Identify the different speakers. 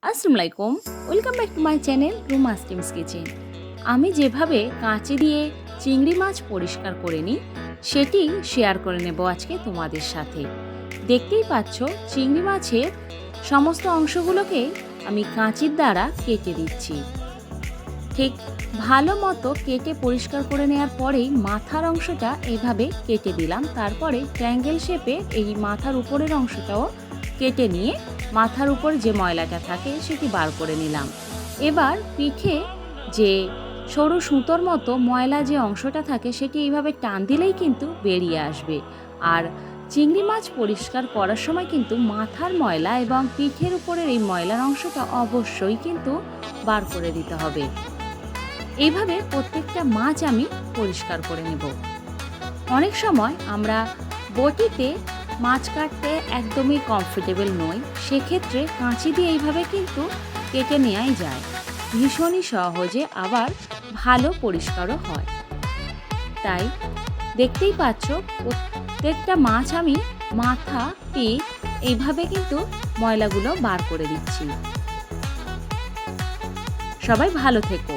Speaker 1: আসসালামু আলাইকুম, welcome back to my channel রুমাস teams kitchen. আমি যেভাবে কাঁচি দিয়ে চিংড়ি মাছ পরিষ্কার করে নিই সেটি শেয়ার করে নেব আজকে তোমাদের সাথে। দেখতেই পাচ্ছ চিংড়ি মাছের সমস্ত অংশগুলোকে আমি কাঁচির দ্বারা কেটে দিচ্ছি। ঠিক ভালো মতো কেটে পরিষ্কার করে নেওয়ার পরেই মাথার অংশটা এভাবে কেটে দিলাম। তারপরে ট্রায়াঙ্গেল শেপে এই মাথার উপরের অংশটাও কেটে নিয়ে মাথার উপর যে ময়লাটা থাকে সেটি বার করে নিলাম। এবার পিঠে যে সরু সুতোর মতো ময়লা যে অংশটা থাকে সেটি এইভাবে টান দিলেই কিন্তু বেরিয়ে আসবে। আর চিংড়ি মাছ পরিষ্কার করার সময় কিন্তু মাথার ময়লা এবং পিঠের উপরের এই ময়লার অংশটা অবশ্যই কিন্তু বার করে দিতে হবে। এইভাবে প্রত্যেকটা মাছ আমি পরিষ্কার করে নেব। অনেক সময় আমরা বটিতে মাছ কাটতে একদমই কমফোর্টেবল নই, সেক্ষেত্রে কাঁচি দিয়ে এইভাবে কিন্তু কেটে নেওয়াই যায়। ভীষণই সহজে আবার ভালো পরিষ্কারও হয়। তাই দেখতেই পাচ্ছ প্রত্যেকটা মাছ আমি মাথা, পিঠ এইভাবে কিন্তু ময়লাগুলো বার করে দিচ্ছি। সবাই ভালো থেকো।